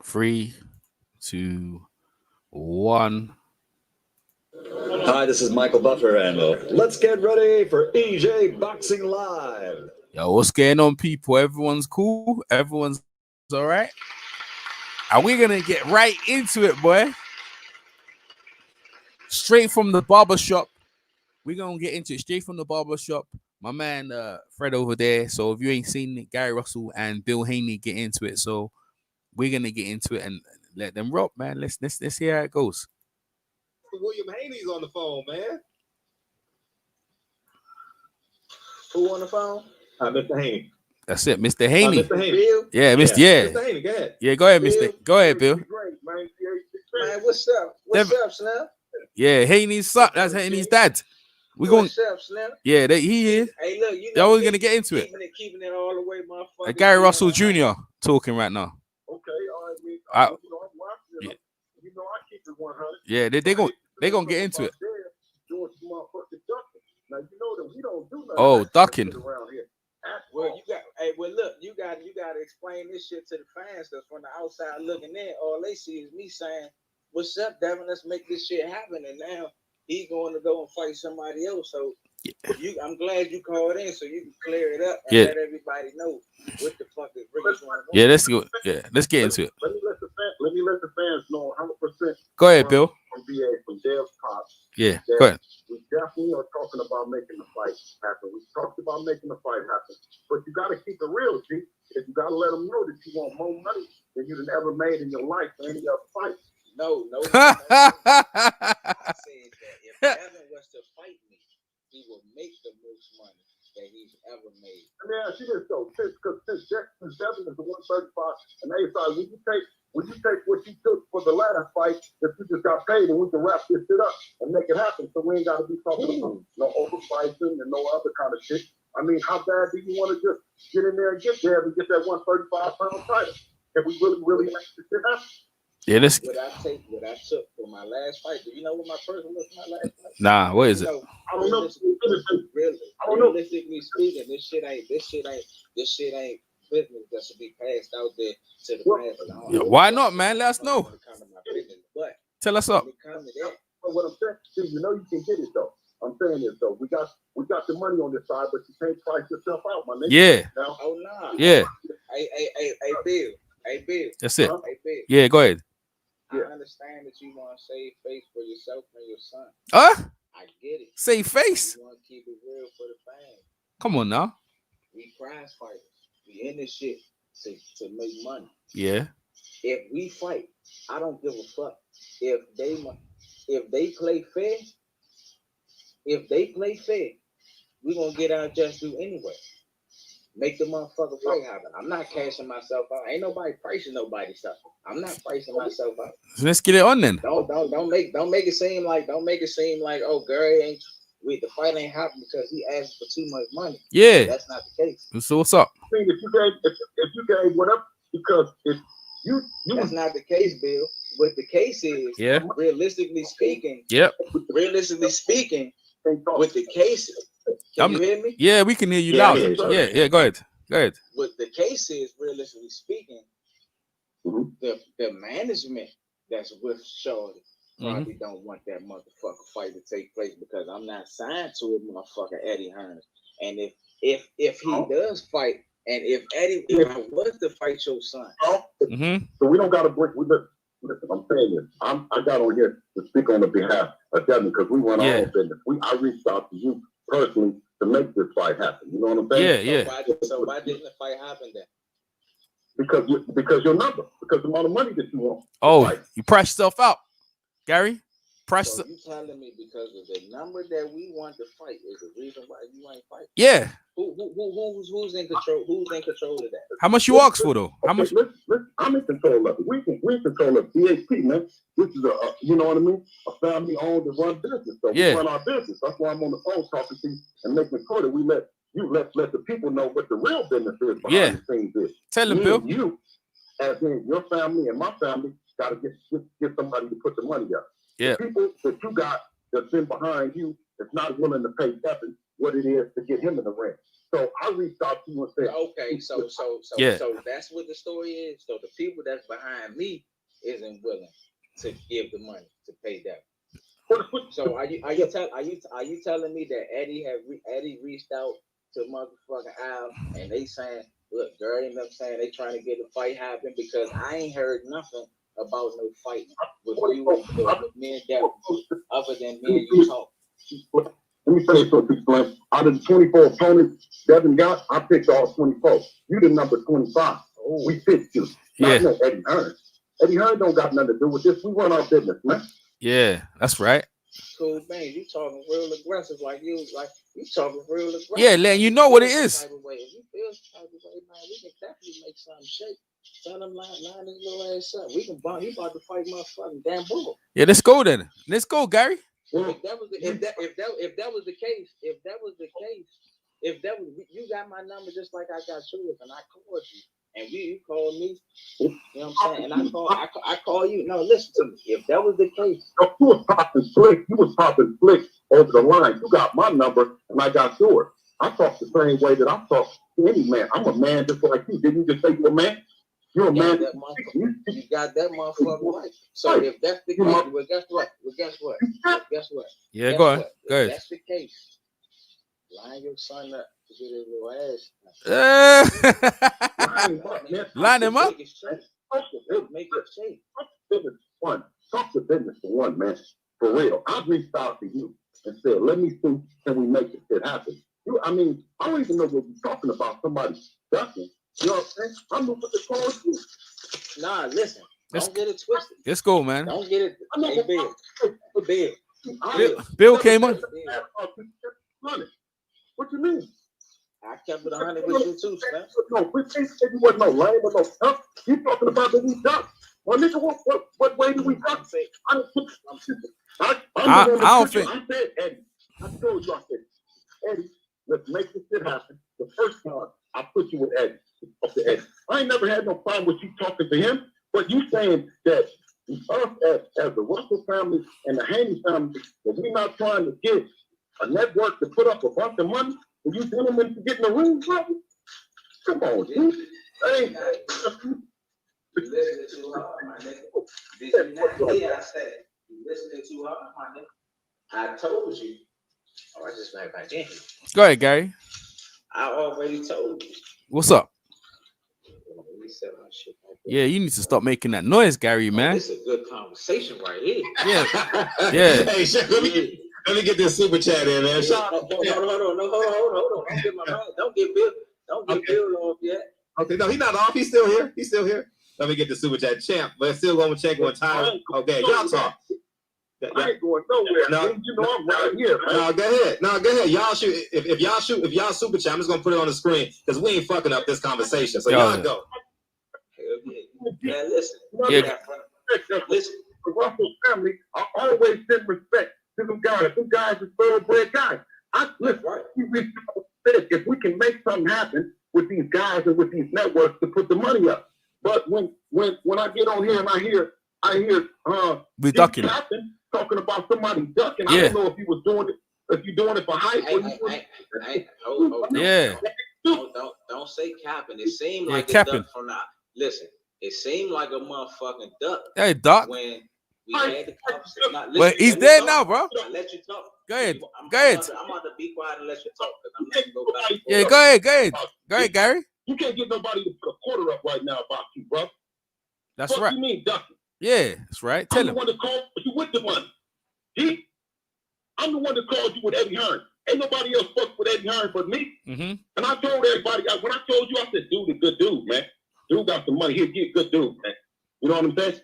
3, 2, 1. Hi, this is Michael Buffer, and let's get ready for EJ Boxing Live. Yo, what's going on, people? Everyone's cool. Everyone's all right. And we're gonna get right into it, boy. Straight from the barber shop. We're gonna get into it straight from the barber shop. My man Fred over there. So if you ain't seen it, Gary Russell and Bill Haney get into it. So we're gonna get into it and let them rock, man. Let's hear how it goes. William Haney's on the phone, man. Who on the phone? Mr. Haney. That's it, Mr. Haney. Mr. Haney. Bill? Yeah, Mr. Yeah. Mr. Haney, go ahead. Yeah, go ahead, Bill? Mr. Go ahead, Bill. Great, man. Man, what's up? What's up, Snap? Yeah, Haney's son. That's Haney's dad. We going. What's up, Snap? Yeah, he is. Hey, look, you know, we're gonna get into it. Keeping it all the way, motherfucker. Gary Russell Jr. talking right now. Okay, all right. You know, I keep it 100. Yeah, they gonna get into it. Doing some motherfucking ducking. Now you know that we don't do nothing. Oh, ducking. Around here. Well, look, you got to explain this shit to the fans, because from the outside looking in, all they see is me saying, "What's up, Devin? Let's make this shit happen." And now he's going to go and fight somebody else. So I'm glad you called in so you can clear it up and let everybody know what the fuck is really going on. Yeah, let's go. Yeah, let's get into it. Let me let the fans know 100%. Go ahead, Bill. From VA, from Dev's Pops. Yeah, go ahead. We definitely are talking about making the fight happen. We talked about making the fight happen. But you got to keep it real, G. If you got to let them know that you want more money than you've ever made in your life for any other fight. No. I said that if Devin was to fight me, he will make the most money that he's ever made. Yeah, she did so. Since Devin is the 135, and they said, will you take what you took for the last fight that you just got paid, and we can wrap this shit up and make it happen, so we ain't got to be talking about no overpricing and no other kind of shit. I mean, how bad do you want to just get in there and get there and get that 135-pound title? Can we really make this shit happen? Yeah, let's. What I took for my last fight. Do you know what my person was for my last fight? Nah, what is it? I don't know. Realistically speaking, this shit ain't business that should be passed out there to the fans. Yeah, why not, man? Let us know. But tell us up. What I'm saying, you know you can get it though. I'm saying this though. We got the money on this side, but you can't price yourself out, my nigga. Yeah. Now, nah. Yeah. Hey, Bill. That's it. Hey, Bill. Yeah, go ahead. I understand that you want to save face for yourself and your son. I get it. Save face. You want to keep it real for the fans. Come on now. We prize fighters. We in this shit to make money. Yeah. If we fight, I don't give a fuck. If they play fair, we're gonna get our just due anyway. Make the motherfucker fight happen. I'm not cashing myself out. Ain't nobody pricing nobody's stuff. I'm not pricing myself out. So let's get it on then. Don't make it seem like oh Gary ain't the fight ain't happening because he asked for too much money. Yeah, that's not the case. So what's up? I mean, if you gave whatever, because if you that's not the case, Bill. What the case is, realistically speaking, with the case, can you hear me? Yeah, we can hear you loud. Yeah, go ahead. What the case is, realistically speaking, the management that's with Shorty probably don't want that motherfucker fight to take place because I'm not signed to it, motherfucker Eddie Hearns. And if he does fight, and if I was to fight your son, so we don't got to break. Listen, I'm saying this. I got on here to speak on the behalf of Devin because we run our own business. I reached out to you personally to make this fight happen. You know what I'm saying? Yeah. So why didn't the fight happen then? Because your number, because the amount of money that you want. Oh, you price yourself out, Gary. So you telling me because of the number that we want to fight is the reason why you ain't fighting? Yeah. Who's in control? Who's in control of that? How much you ask for though? How much? I'm in control of it. We in control of BHP, man. This is you know what I mean? A family owned and run business. So we run our business. That's why I'm on the phone talking to you and making sure that we let the people know what the real business is behind the scenes is. Tell them, Bill. You, as in your family and my family, got to get somebody to put the money up. Yeah. The people that you got that's been behind you that's not willing to pay Devin what it is to get him in the ring. So I reached out to you and said, okay, so Yeah. so that's what the story is. So the people that's behind me isn't willing to give the money to pay that. So are you telling me that Eddie reached out to motherfucking Al and they saying, look, girl, you know what I'm saying, they trying to get a fight happen because I ain't heard nothing about no fight with you with me and Devin other than me and you talk. Let me say something, Slim. Out of the 24 opponents Devin got, I picked all 24. You the number 25. Oh. We picked you. Yeah. Not no Eddie Hearn. Eddie Hearn don't got nothing to do with this. We run our business, man. Yeah, that's right. Cool, man. You talking real aggressive, like you talking real aggressive. Yeah, Len, you know what it is. If you feel some type of way, man, we can definitely make something shake. Tell him line his little ass up. We can bond. He about to fight my fucking damn bull. Yeah, let's go then. Let's go, Gary. If that was the case, you got my number just like I got yours, and I called you, and you called me. You know what I'm saying? And I call you. No, listen to me. If that was the case, you was popping slick. You was popping slick over the line. You got my number, and I got yours. I talk the same way that I talk to any man. I'm a man just like you. Didn't you just say you're a man? You're a man. You got that motherfucker right. So if that's the case, well, guess what? Yeah, go ahead. Go ahead. If that's the case, line your son up to get his little ass. Line him up. Make it shake. Talk to business for one, man. For real. I reached out to you and said, let me see, can we make this shit happen? I don't even know what you're talking about. Somebody ducking. You know what I'm saying? I'm the one that called you. Nah, listen. Don't get it twisted. Let's go, man. Don't get it. Hey, Bill came on. What you mean? I kept it 100 with you too, man. No, we said you wasn't no lame or no tough. You talking about that we duck. Well, nigga, what way do we duck? I don't think. I said, Eddie. I told you, I said, Eddie, let's make this shit happen. The first time I put you with Eddie. Okay, Eddie. I ain't never had no problem with you talking to him, but you saying that us as the Russell family and the Haney family, that we're not trying to get a network to put up a bunch of money for you gentlemen to get in the ring, brother? Come on, dude. Hey. You listening too hard, my nigga. Did you not hear I said you listening too hard, my nigga? I told you. Oh, I just went back in. Go ahead, Gary. I already told you. What's up? Yeah, you need to stop making that noise, Gary, man. This is a good conversation right here. Yeah. Yeah. Hey, let me get this super chat in, man. Hold on. Don't get Bill off yet. Okay, no, he's not off. He's still here. Let me get the super chat, champ. But still gonna check one time. Okay, y'all talk. I ain't going nowhere. No, you know I'm right here. Man. No, go ahead. Y'all shoot. If y'all super chat, I'm just gonna put it on the screen because we ain't fucking up this conversation. So y'all go. Man, listen. Yeah. Listen. The Russell family, I always send respect to them guys. Them guys are thoroughbred guys. If we can make something happen with these guys and with these networks to put the money up. But when I get on here and I hear we ducking talking about somebody ducking, yeah. I don't know if he was doing it, if you're doing it for hype. Yeah. Don't say capping. It seemed like a duck from the. Listen, it seemed like a motherfucking duck. Hey, Doc. When we had the conversation. Well, he's dead now, bro. I let you talk. Go ahead. I'm about to be quiet and let you talk because I'm not gonna go back. Yeah, go ahead. Go ahead, Gary. You can't get nobody to put a quarter up right now about you, bro. That's what right. You mean ducking? Yeah, that's right. Tell him. I'm the one that called you with the money. I'm the one that called you with Eddie Hearn. Ain't nobody else fucked with Eddie Hearn but me. Mm-hmm. And I told everybody, when I told you, I said, dude, a good dude, man. Dude got some money. He'll get a good dude, man. You know what I'm saying?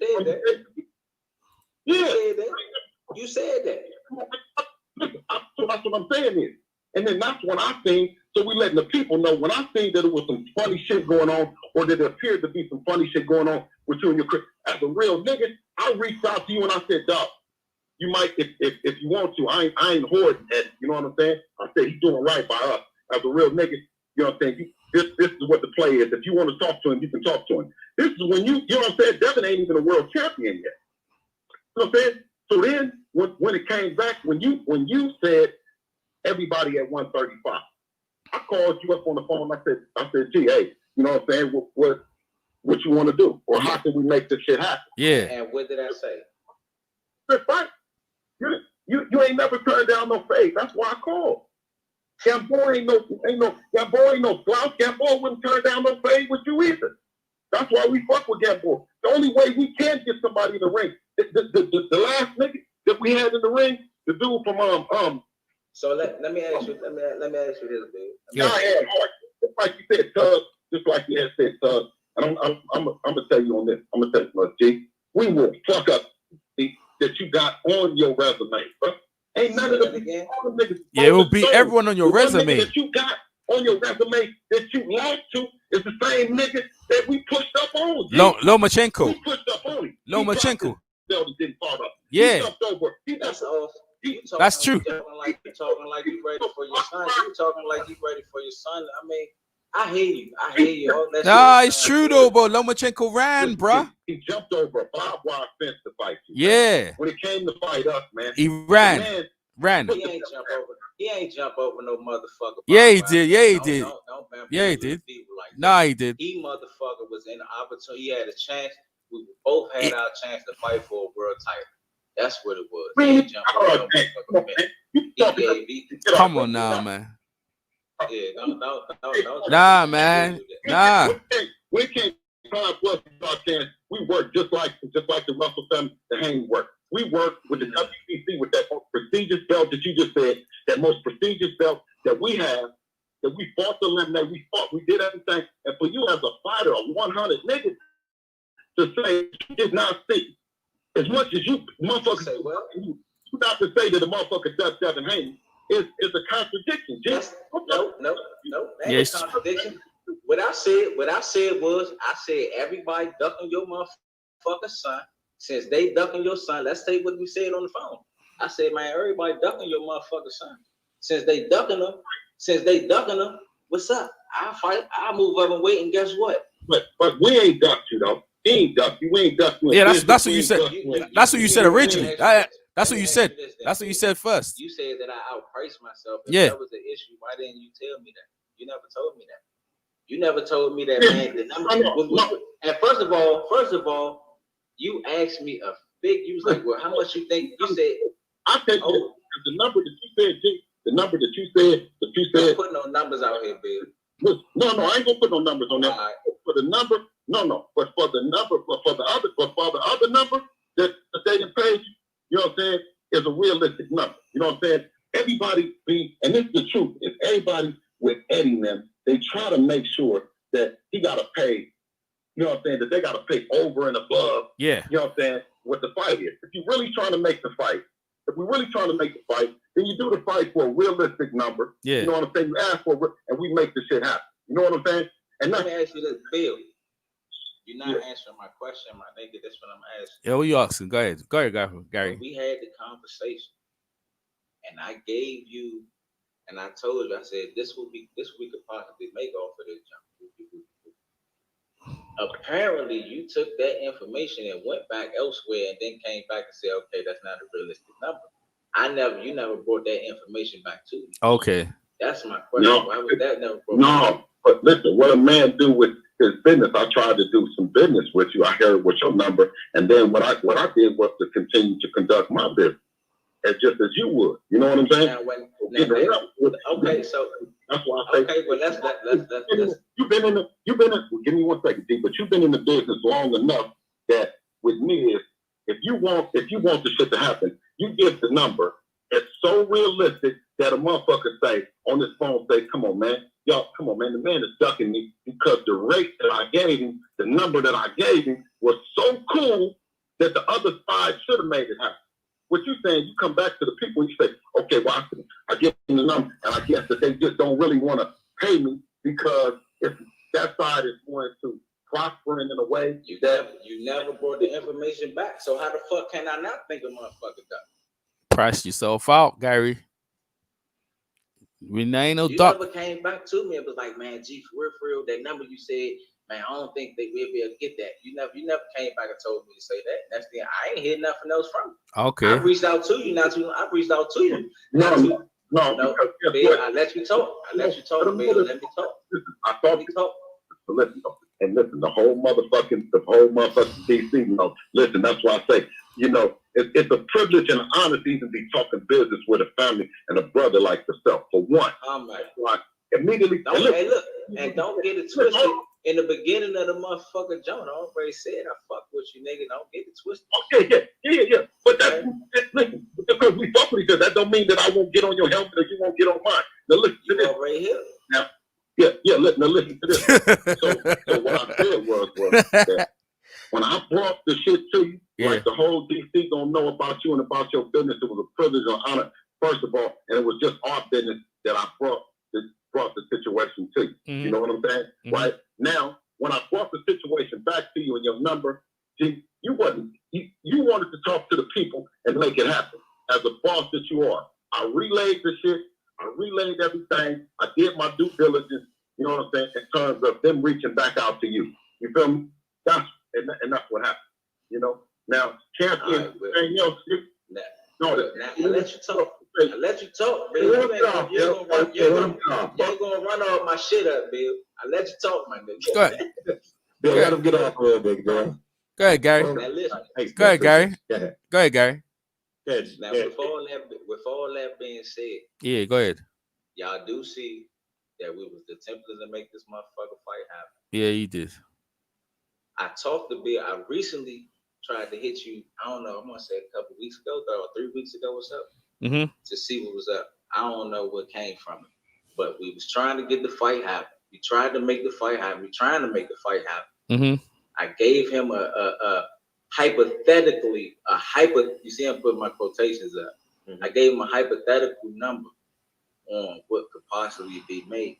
Yeah. You said that. That's what I'm saying is. And then that's when I seen, so we letting the people know when I seen that there was some funny shit going on, or that there appeared to be some funny shit going on with you and your Chris. As a real nigga, I reached out to you and I said, dog, you might, if you want to, I ain't hoarding that. You know what I'm saying? I said, he's doing right by us. As a real nigga, you know what I'm saying? This is what the play is. If you want to talk to him, you can talk to him. This is when you know what I'm saying? Devin ain't even a world champion yet. You know what I'm saying? So then, when it came back, when you said everybody at 135, I called you up on the phone. I said, gee, hey, you know what I'm saying? What you want to do? Or how can we make this shit happen? Yeah. And what did I say? Good fight. You ain't never turned down no fade. That's why I called. Gamboa ain't no slouch. Gamboa wouldn't turn down no fade with you either. That's why we fuck with Gamboa. The only way we can get somebody in the ring, the last nigga that we had in the ring, the dude from So let me ask you. Let me ask you this, dude. Yeah. Just like you said, Tug. Just like you had said, Tug. And I'm gonna tell you on this. I'm gonna tell you, look, G. We will fuck up that you got on your resume, bro. Ain't none of them niggas. Yeah, it will be everyone on your resume. That you got on your resume that you like to is the same nigga that we pushed up on. Lomachenko. We pushed up on him. Lomachenko. Didn't fall up. Yeah. He jumped over. That's true. You talking like you ready for your son. You talking like you ready for your son. I mean, I hear you. All that nah, it's true though, bro. Lomachenko ran, bro. He jumped over a barbed wire fence to fight you. Yeah. Man. When it came to fight us, man. He ran. He ain't jump over no motherfucker. Yeah, he did. Yeah, he did. Don't yeah, he did. Like nah, he did. He motherfucker was in the opportunity. He had a chance. We both had our chance to fight for a world title. That's what it was. He ain't jump over no motherfucker. Come on now, man. Yeah, don't. Nah, man. Nah. We can't try plus our chance. We work just like the Russell family, the Haney work. We work with the WBC with that most prestigious belt that you just said, that most prestigious belt that we have, that we fought to eliminate, we did everything. And for you as a fighter of 100 niggas to say you did not see, as much as you motherfuckers say, well, you not to say that the motherfucker Devin Haney is a contradiction. Just no. Yes. Contradiction. What I said was, I said everybody ducking your motherfucker son. Since they ducking your son, let's say what we said on the phone. I said, man, everybody ducking your motherfucker son. Since they ducking them, what's up? I fight. I move up and wait, and guess what? But we ain't ducked you though. He ain't ducked you. We ain't ducked you. Yeah, that's what you said. That's what you said originally. That's what you said. That's what you said first. You said that I outpriced myself. If yeah. that was the issue, why didn't you tell me that? You never told me that. You never told me that, man. The number. And first of all, you asked me a big. You was like, well, how much you think? You said. I think the number that you said, G. The number that you said. Don't put no numbers out here, Bill. No, I ain't gonna put no numbers on that. Right. For the number, no. But for the other number that they didn't pay you, you know what I'm saying, is a realistic number. You know what I'm saying? Everybody and this is the truth. If everybody with Eddie and them, they try to make sure that he gotta pay, you know what I'm saying, that they gotta pay over and above. Yeah. You know what I'm saying, what the fight is. If you're really trying to make the fight, then you do the fight for a realistic number. Yeah. You know what I'm saying? You ask for it, and we make the shit happen. You know what I'm saying? And let me ask you this, Bill. You're not answering my question, my nigga. That's what I'm asking. Yeah, what you asking? Go ahead, Gary. We had the conversation, and I gave you, and I told you, I said this we could possibly make off of this jump. Apparently, you took that information and went back elsewhere, and then came back and said, "Okay, that's not a realistic number." You never brought that information back to me. Okay. That's my question. No, why was that never brought back? But listen, what a man do with his business, I tried to do some business with you. I heard with your number, and then what I did was to continue to conduct my business, just as you would. You know what I'm saying? Okay, so that's why I say. Okay, well let's. You've been in. Give me 1 second, D. But you've been in the business long enough that with me is if you want the shit to happen, you give the number. It's so realistic that a motherfucker say on this phone, say, "Come on, man. Y'all, come on, man. The man is ducking me because the rate that I gave him, the number that I gave him was so cool that the other side should have made it happen." What you saying, you come back to the people and you say, "Okay, well, I give them the number, and I guess that they just don't really want to pay me because if that side is going to prosper in a way you never brought the information back. So how the fuck can I not think a motherfucker duck? Price yourself out, Gary. We ain't no you duck. Never came back to me. It was like, man, G, for real, that number you said, man, I don't think they will be able to get that. You never came back and told me to say that. That's the I ain't hear nothing else from you. Okay. I reached out to you, I've reached out to you. No, Bill, I let you talk. Bill. Let me talk. I thought you talk. Listen, and listen, the whole motherfucking DC, you know, listen, that's why I say, you know, it's a privilege and an honor to even be talking business with a family and a brother like yourself. For one, like immediately. And don't get it twisted. In the beginning of the motherfucker, John, I already said I fuck with you, nigga. Don't get it twisted. Yeah. But listen, because we fuck with each other, that don't mean that I won't get on your helmet or you won't get on mine. Now listen to this. Right here. Now, listen to this. So what I said was that when I brought the shit to you, like the whole DC gonna know about you and about your business, it was a privilege and honor, first of all, and it was just our business that I brought the situation to you. Mm-hmm. You know what I'm saying? Mm-hmm. Right? Now, when I brought the situation back to you and your number, you wanted to talk to the people and make it happen. As a boss that you are, I relayed the shit. I relayed everything. I did my due diligence. You know what I'm saying? In terms of them reaching back out to you. You feel me? That's what happened. You know. Now, champion, anything else? I let you talk. I let you talk, Bill. You're gonna run all my shit up, Bill. I let you talk, my nigga. Go ahead. Bill, let him get off a little bit, girl. Go ahead, Gary. Go ahead, Gary. Go ahead, Gary. Now, with all that being said, yeah, go ahead. Y'all do see that we was the template to make this motherfucker fight happen. Yeah, you did. I talked to Bill. I recently tried to hit you. I don't know. I'm gonna say a couple weeks ago, or 3 weeks ago, what's up? Mm-hmm. To see what was up. I don't know what came from it, but we was trying to get the fight happen. We tried to make the fight happen. We trying to make the fight happen. Mm-hmm. I gave him a hypothetically you see I'm putting my quotations up. Mm-hmm. I gave him a hypothetical number on what could possibly be made.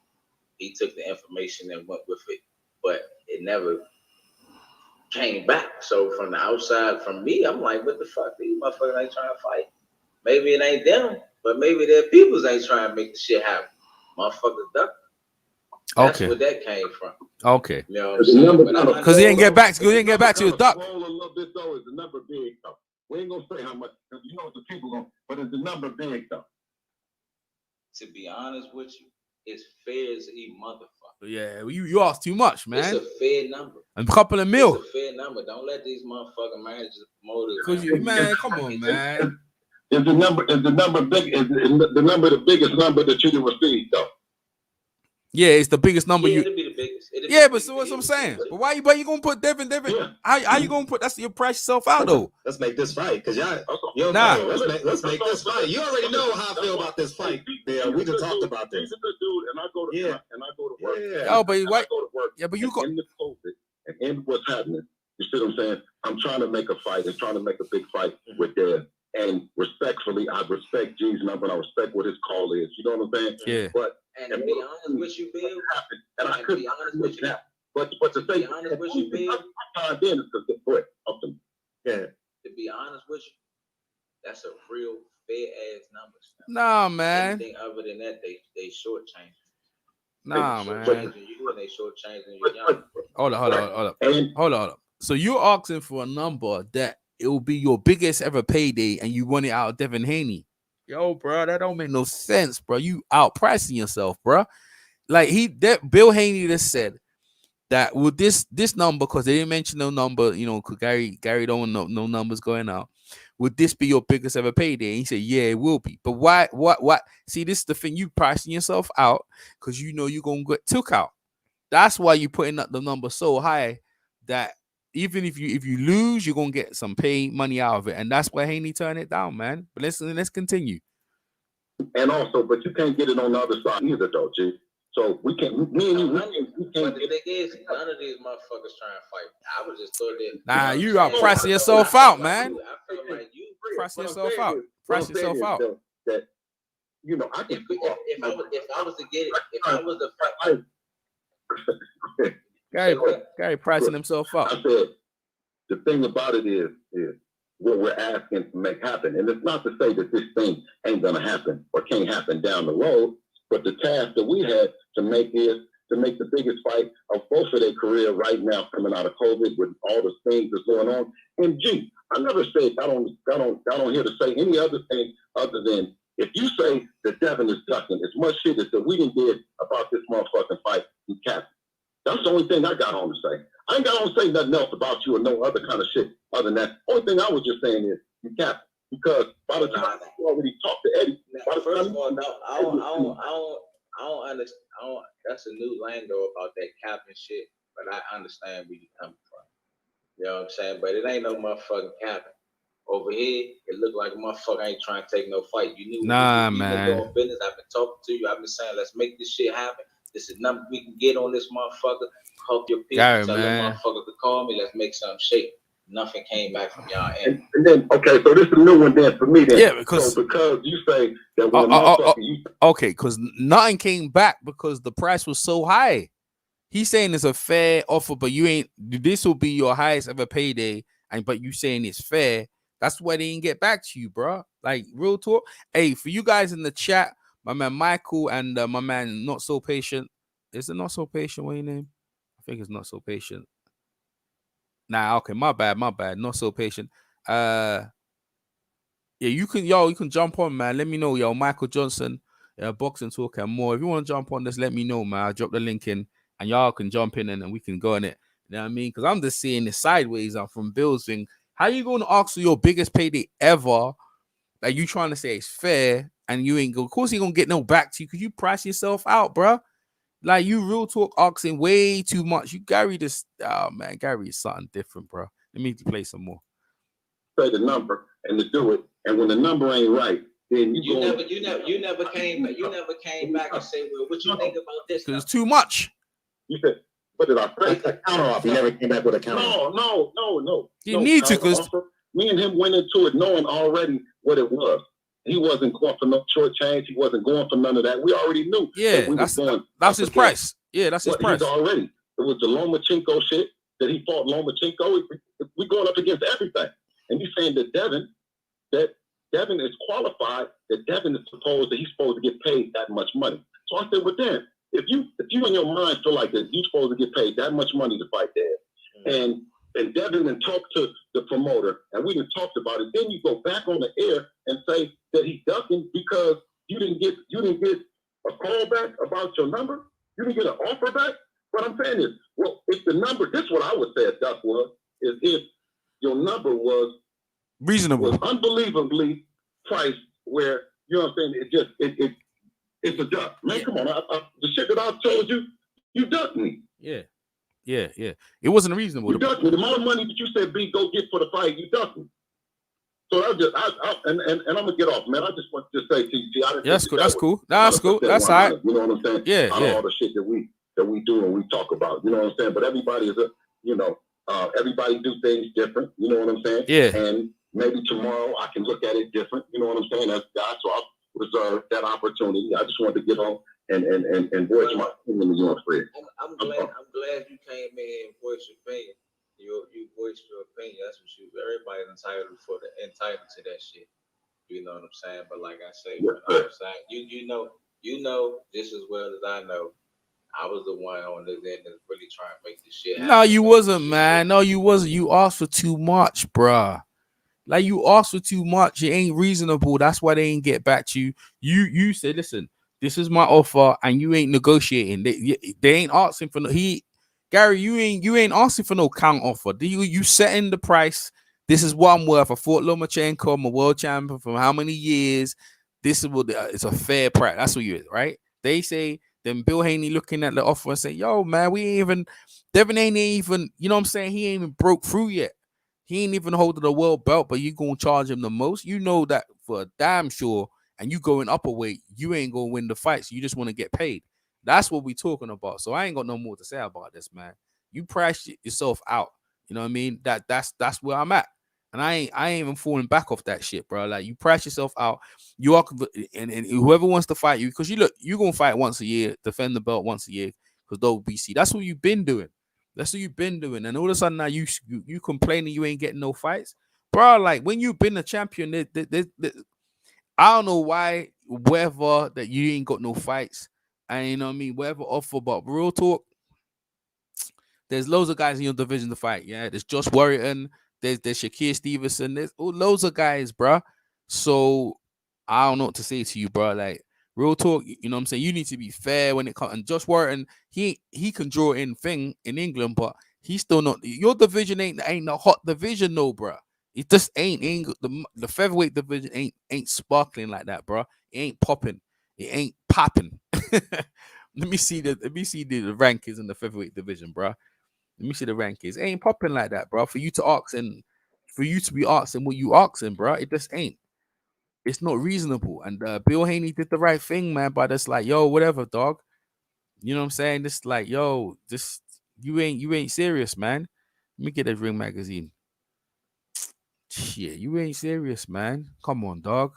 He took the information and went with it, but it never came back. So from the outside, from me, I'm like, what the fuck? These motherfuckers ain't trying to fight. Maybe it ain't them, but maybe their peoples ain't trying to make the shit happen. Motherfuckers duck. That's where that came from. Okay. You know what I'm saying? Because he didn't get back to his duck. A little bit though, is the number big though. We ain't gonna say how much, you know what the people gonna, but is the number big though? To be honest with you, it's fair as a motherfucker. Yeah, you asked too much, man. It's a fair number. A couple of mil. It's a fair number. Don't let these motherfucking managers promote it. Because you, man, come on, man. Is the number big? Is the number the biggest number that you can receive though? Yeah, it's the biggest number. It'll be the biggest. But so what's what I'm saying? But why you gonna put Devin? Yeah. How you gonna put? That's your price yourself out though. Let's make this fight, cause y'all. Let's make this fight. You already know how I feel about this fight. Yeah, we just talked about this. He's a good dude, and I go to work. Yeah. Oh, but why? Go to work. Yeah, but you go in the COVID and in what's happening. You see what I'm saying? I'm trying to make a fight and trying to make a big fight with Dev. And respectfully, I respect G's number and I respect what his call is. You know what I'm saying? Yeah. But to be honest with you, Bill, and I couldn't be honest with you. But to say, be honest with you, Bill, I'm then is because go ahead, up to me. Yeah. To be honest with you, that's a real fair ass number. Nah, man. Anything other than that, they shortchange. Nah, man. You and they shortchanging you young. Hold up. So you're asking for a number that it will be your biggest ever payday, and you want it out of Devin Haney. Yo, bro, that don't make no sense, bro. You outpricing yourself, bro. Like Bill Haney just said that with this number, because they didn't mention no number, you know, because Gary don't know no numbers going out. Would this be your biggest ever payday? And he said, yeah, it will be. But why? See, this is the thing. You pricing yourself out because you know you're gonna get took out. That's why you putting up the number so high that even if you lose, you're gonna get some pay money out of it, and that's why Haney turned it down, man. But let's continue. And also, but you can't get it on the other side either, though, G. So we can't. Me and you, we can't. But the thing is, none of these motherfuckers trying to fight. I was just thought that. Nah, you are pricing yourself out, man. I feel like you pricing yourself out. Pricing yourself out. That you know, I can. If I was to get it, if I was to fight. Gary pricing himself up. I said, the thing about it is what we're asking to make happen. And it's not to say that this thing ain't going to happen or can't happen down the road, but the task that we had to make is to make the biggest fight of both of their career right now coming out of COVID with all the things that's going on. And G, I never said, I don't hear to say any other thing other than If you say that Devin is ducking, as much shit as that we done did about this motherfucking fight, you cap. That's the only thing I got on to say. I ain't got on to say nothing else about you or no other kind of shit other than that. Only thing I was just saying is you cap. Because by the time you already talked to Eddie, first of all, no, I don't understand. That's a new lingo about that capping shit, but I understand where you coming from. You know what I'm saying? But it ain't no motherfucking capping. Over here, it looked like a motherfucker ain't trying to take no fight. You knew man. Been doing business. I've been talking to you. I've been saying, let's make this shit happen. This is number we can get on this motherfucker. Help your people. Gary, tell man. the motherfucker to call me. Let's make something shake. Nothing came back from y'all end. And then, okay, so this is a new one then for me then. Yeah, because you say that when motherfucker okay, because nothing came back because the price was so high. He's saying it's a fair offer, but you ain't. This will be your highest ever payday, but you saying it's fair. That's why they didn't get back to you, bro. Like real talk. Hey, for you guys in the chat, my man Michael and my man Not So Patient. Is it Not So Patient? What your name? I think it's Not So Patient. Nah, okay, my bad. Not So Patient. Yeah, you can jump on, man. Let me know, yo. Michael Johnson, Boxing Talk and more. If you want to jump on this, let me know, man. I'll drop the link in and y'all can jump in and we can go on it. You know what I mean? Because I'm just seeing it sideways. I'm from Bill's thing. How you going to ask for your biggest payday ever? Like you trying to say it's fair and you ain't go. Of course, he gonna get no back to you because you price yourself out, bro. Like you real talk asking way too much. You Gary this. Oh man, Gary is something different, bro. Let me play some more. Say the number and to do it, and when the number ain't right, then you never came back and say, well, what you think about this? Because it's too much. You said, what did I say? A counter offer. He never came back with a counter. No. You need to, because me and him went into it knowing already what it was. He wasn't going for no short change. He wasn't going for none of that. We already knew. Yeah, that's his price. Yeah, that's his price. Already. It was the Lomachenko shit that he fought Lomachenko. We going up against everything. And he's saying that Devin is qualified, that Devin is he's supposed to get paid that much money. So I said, well, then, if you in your mind feel like that you're supposed to get paid that much money to fight Dev, and Devin then talked to the promoter, and we done talked about it, then you go back on the air and say that he's ducking because you didn't get a call back about your number? You didn't get an offer back? What I'm saying is, well, if the number, this is what I would say a duck was, is if your number was reasonable, was unbelievably priced, where you know what I'm saying, it's a duck. Man, come on, the shit that I told you, you ducked me. Yeah. It wasn't reasonable. You ducked me. The amount of money that you said, B, go get for the fight, you ducked me. So and I'm gonna get off, man. I just want to say to you, that's cool. That's cool. That's cool. That's all right. You know what I'm saying? Yeah. All the shit that we do and we talk about. You know what I'm saying? But everybody is everybody do things different. You know what I'm saying? Yeah. And maybe tomorrow I can look at it different. You know what I'm saying? As God, so I'll reserve that opportunity. I just wanted to get on and voice my opinion to you and Fred. I'm glad you came in and voiced your opinion. You voiced your opinion. That's what everybody's entitled to that shit. You know what I'm saying? But like I say, you know just as well as I know, I was the one on this end that's really trying to make this shit happen. No, you wasn't, man. No, you wasn't. You asked for too much, bruh. Like you asked for too much. It ain't reasonable. That's why they ain't get back to you. You said, listen, this is my offer, and you ain't negotiating. They ain't asking for no. Gary, you ain't asking for no count offer. You setting the price. This is what I'm worth. I fought Lomachenko. I'm a world champion for how many years? This is what it's a fair price. That's what you is, right? They say. Then Bill Haney looking at the offer and say, yo, man, Devin ain't even, you know what I'm saying? He ain't even broke through yet. He ain't even holding the world belt, but you going to charge him the most. You know that for a damn sure, and you going up a weight, you ain't going to win the fight, so you just want to get paid. That's what we talking about. So I ain't got no more to say about this, man. You price yourself out. You know what I mean? That's where I'm at. And I ain't even falling back off that shit, bro. Like you price yourself out. You are, and whoever wants to fight you, because you're gonna fight once a year, defend the belt once a year, because WBC. That's what you've been doing. And all of a sudden now you complaining you ain't getting no fights, bro. Like when you've been a champion, I don't know whether that you ain't got no fights, and you know what I mean, whatever offer. But real talk, there's loads of guys in your division to fight. Yeah, there's Josh Warrington. There's Shakir Stevenson. There's loads of guys, bro. So I don't know what to say to you, bro. Like real talk, you know what I'm saying? You need to be fair when it comes. And Josh Warren, he can draw in thing in England, but he's still not. Your division ain't a hot division, no, bro. It just ain't the featherweight division ain't sparkling like that, bro. It ain't popping. It ain't popping. Let me see the rankings in the featherweight division, bro. Let me see the rankings. It ain't popping like that, bro. For you to ask and for you to be asking what you asking, bro, it just ain't. It's not reasonable. And Bill Haney did the right thing, man. But it's like, yo, whatever, dog. You know what I'm saying? This like, yo, this you ain't serious, man. Let me get that Ring magazine. Shit, you ain't serious, man. Come on, dog.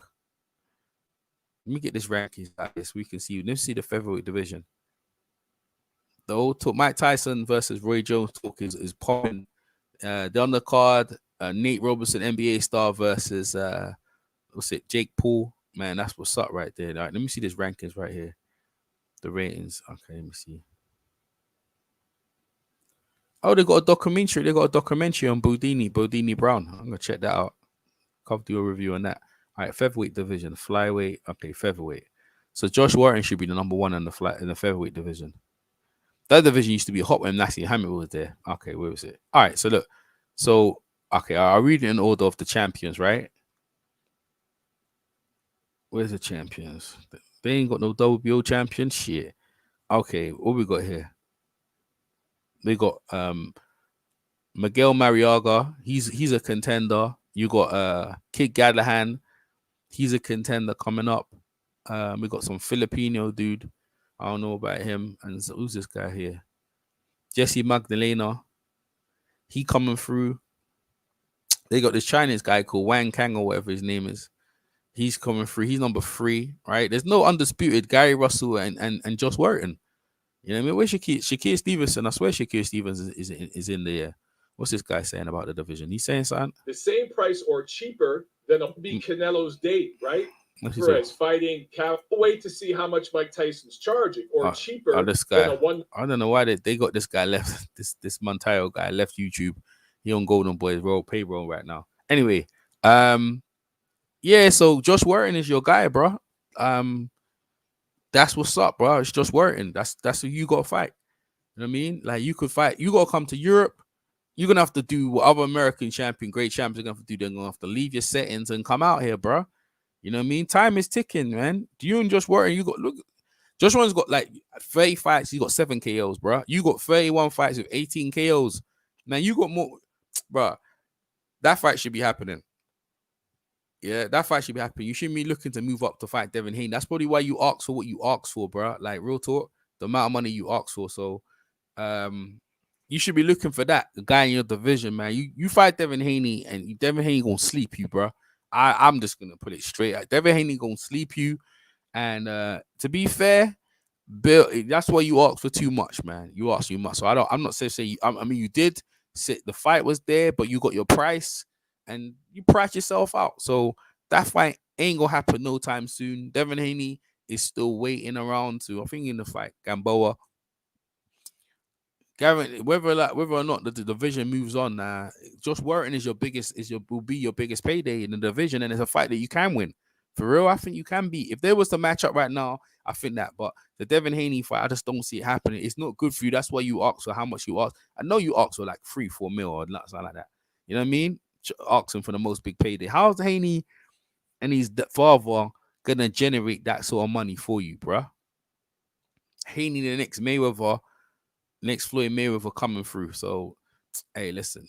Let me get this rankings like this. We can see. Let's see the featherweight division. The old talk, Mike Tyson versus Roy Jones talk is popping. The undercard, Nate Robinson, NBA star versus what's it, Jake Paul. Man, that's what's up right there. All right, let me see this rankings right here. The ratings. Okay, let me see. Oh, they got a documentary. They got a documentary on Bodini Brown. I'm gonna check that out. Come do a review on that. All right, featherweight division, flyweight. Okay, featherweight. So Josh Warren should be the number one in the featherweight division. That division used to be hot when Nasty Hamid was there. Okay, where was it? All right, so look. So, okay, I'll read it in order of the champions, right? Where's the champions? They ain't got no WBO champion. Shit. Okay, what we got here? They got Miguel Mariaga. He's a contender. You got Kid Gadahan. He's a contender coming up. We got some Filipino dude. I don't know about him. And so who's this guy here? Jesse Magdalena. He coming through. They got this Chinese guy called Wang Kang or whatever his name is. He's coming through. He's number 3, right? There's no undisputed Gary Russell and Josh Warren. You know what I mean? Where's Shakir Stevenson? I swear Shakir Stevenson is in there. What's this guy saying about the division? He's saying something? The same price or cheaper than a be Canelo's date, right? Whereas fighting, wait to see how much Mike Tyson's charging, or cheaper this guy, than a one. I don't know why they got this guy left. This Montayo guy left YouTube. He on Golden Boys payroll right now. Anyway, yeah. So Josh Warren is your guy, bro. That's what's up, bro. It's Josh Warren. That's who you got to fight. You know what I mean? Like you could fight. You got to come to Europe. You're gonna have to do what other American great champions are gonna have to do. They're gonna have to leave your settings and come out here, bro. You know what I mean? Time is ticking, man. Do you and Josh Warren? You got look. Josh Warren's got like 30 fights. He's got 7 KOs, bro. You got 31 fights with 18 KOs. Now you got more, bro. That fight should be happening. Yeah, that fight should be happening. You shouldn't be looking to move up to fight Devin Haney. That's probably why you asked for what you asked for, bro. Like real talk, the amount of money you asked for. So, you should be looking for that. The guy in your division, man. You fight Devin Haney, and Devin Haney gonna sleep you, bro. I'm just gonna put it straight out. Devin Haney gonna sleep you. And to be fair, Bill, that's why you asked for too much, man. You asked too much. So I'm not saying I mean you did sit. The fight was there, but you got your price, and you priced yourself out. So that fight ain't gonna happen no time soon. Devin Haney is still waiting around to, I think, in the fight Gamboa. Gavin, whether or not the division moves on, Josh Warren will be your biggest payday in the division, and it's a fight that you can win. For real, I think you can beat. If there was the matchup right now, I think that. But the Devin Haney fight, I just don't see it happening. It's not good for you. That's why you ask for how much you ask. I know you ask for like 3-4 mil or something like that. You know what I mean? Asking for the most big payday. How's Haney and his father gonna generate that sort of money for you, bruh? Haney, the next Mayweather. Next Floyd Mayweather coming through. So, hey, listen,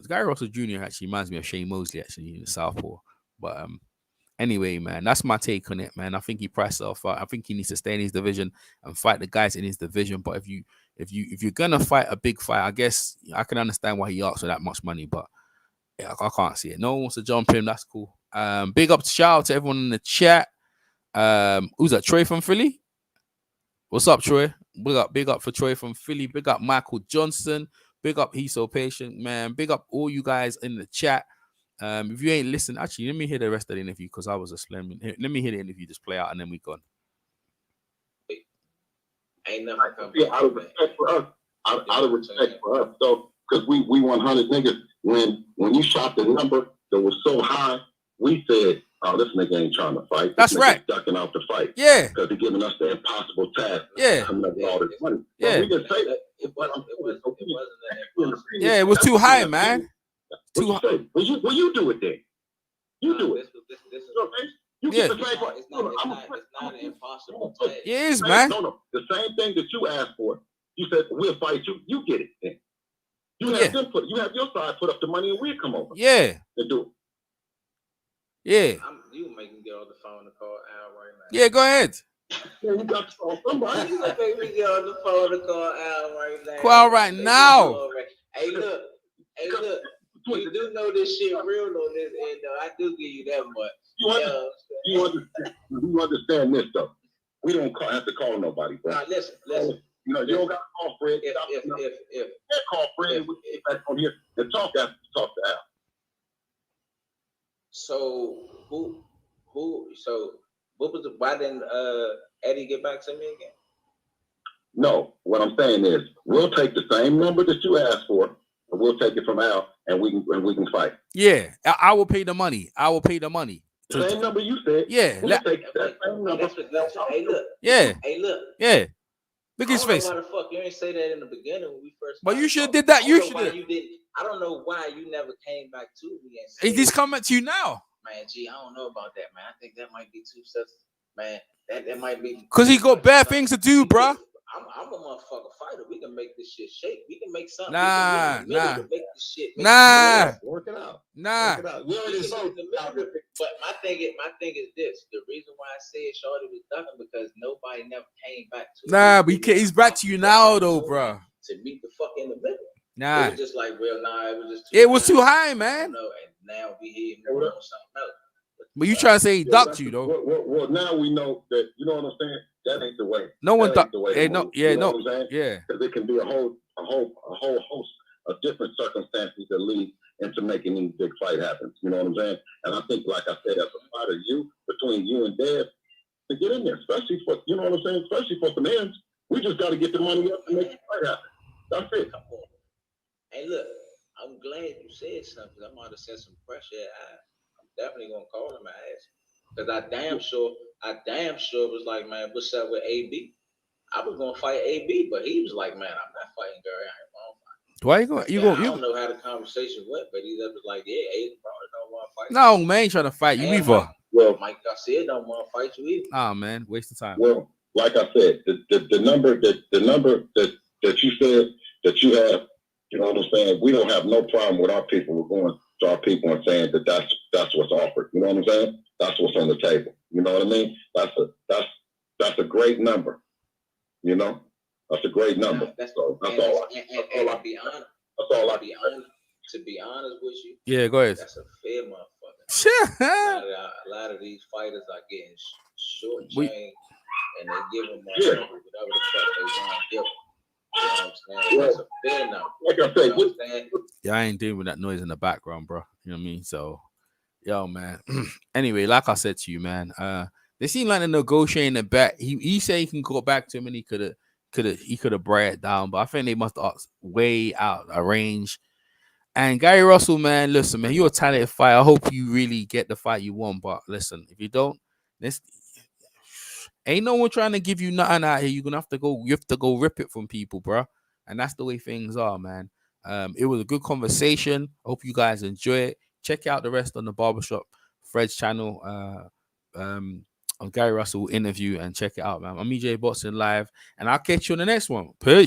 Gary Russell Jr. actually reminds me of Shane Mosley, actually, in the Southpaw. But anyway, man, that's my take on it, man. I think he priced off. I think he needs to stay in his division and fight the guys in his division. But if you're gonna fight a big fight, I guess I can understand why he asked for that much money. But yeah, I can't see it. No one wants to jump in. That's cool. Big up, shout out to everyone in the chat. Who's that? Troy from Philly. What's up, Troy? Big up for Troy from Philly. Big up Michael Johnson. Big up He's So Patient, man. Big up all you guys in the chat. If you ain't listened, actually, let me hear the rest of the interview because I was a slam. Let me hear the interview just play out and then we gone. Ain't nothing out of respect for us. Out of respect for us. So, because we 100 niggas, when you shot the number that was so high, we said oh, this nigga ain't trying to fight. That's this right. Ducking out the fight. Yeah. Because he's giving us the impossible task. Yeah. Coming up with all this money. Yeah. Well, we can say that. It wasn't that. Yeah, it was too high, man. Too high. Well, you do it then. You do it. This is You Yeah. get the same. it's not an impossible task. It is, man. No. The same thing that you asked for. You said we'll fight you. You get it then. You Yeah. have them put. You have your side put up the money, and we'll come over. Yeah. And do it. Yeah. You make me get on the phone and call Al right now. Yeah, go ahead. Yeah, you got to call somebody. You make me get on the phone and call Al right now. Call right now. Hey, look. You do know this shit real on this end, though. I do give you that much. You understand this, though. We don't have to call nobody, bro. Now, listen. You know, you don't got to call Fred. If You can't call Fred. We get back on here and talk after you talk to Al. So what was why didn't Eddie get back to me again? No, what I'm saying is we'll take the same number that you asked for, and we'll take it from Al, and we can fight. Yeah, I will pay the money. I will pay the money. The same number you said. Yeah. We'll take that same number. Hey, look. Yeah. Hey, look. Yeah. Look at his I don't face. know why the fuck you ain't say that in the beginning when we first. But you should have did that. You should have. I don't know why you never came back to me and said. He's coming to you now. Man, I don't know about that, man. I think that might be too such. Man, that might be. Cause he got bad things to do, bruh. I'm a motherfucker fighter. We can make this shit shake. We can make something. Nah. Make this shit. Work it out. Nah. We already saw. But my thing is this: the reason why I said Shorty was ducking because nobody never came back to. Nah, but he's back to you now, though, bruh. To meet the fuck in the middle. Nah. It was just like, well, nah, it was just. It was too high, man. No, and now we here on something else. But you trying to say he ducked you, though? Well, now we know that. You know what I'm saying? That ain't the way. No one ducked. Hey, No. Yeah, no. What I'm saying? Yeah. Because it can be a whole host of different circumstances that lead into making any big fight happen. You know what I'm saying? And I think, like I said, as a fighter, between you and Dev, to get in there, especially for what I'm saying, especially for some ends, we just got to get the money up and make the fight happen. That's it. Come on. Hey, look, I'm glad you said something. I might have sent some pressure at Al. I'm definitely gonna call him and ask. Because I damn sure was like, man, what's up with AB? I was gonna fight AB, but he was like, man, I'm not fighting Gary. I ain't gonna fight. Why you going? I don't know how the conversation went, but he was like, yeah, AB probably don't want to fight. No, man, ain't trying to fight you either. Well, Mike Garcia don't want to fight you either. Ah, man, waste of time. Well, like I said, the number that you said that you have, you know what I'm saying? We don't have no problem with our people. We're going to our people and saying that that's what's offered. You know what I'm saying? That's what's on the table. You know what I mean? That's a great number. You know, that's a great number. That's all. To be honest with you. Yeah, go ahead. That's a fair motherfucker. a lot of these fighters are getting short change, and they give them whatever the fuck they want to give them. You know what I'm saying? That's a fair number. Like I said, you know what I'm saying? Yeah, I ain't dealing with that noise in the background, bro. You know what I mean? So, yo, man. Anyway, like I said to you, man, they seem like they're negotiating the back. He said he can go back to him and he could have brought it down, but I think they must have way out of range. And Gary Russell, man, listen, man, you're a talented fighter. I hope you really get the fight you want, but listen, if you don't, ain't no one trying to give you nothing out here. You have to go rip it from people, bro. And that's the way things are, man. It was a good conversation. I hope you guys enjoy it. Check out the rest on the Barbershop Fred's channel. On Gary Russell interview and check it out, man. I'm EJ Boxing Live, and I'll catch you on the next one. Peace.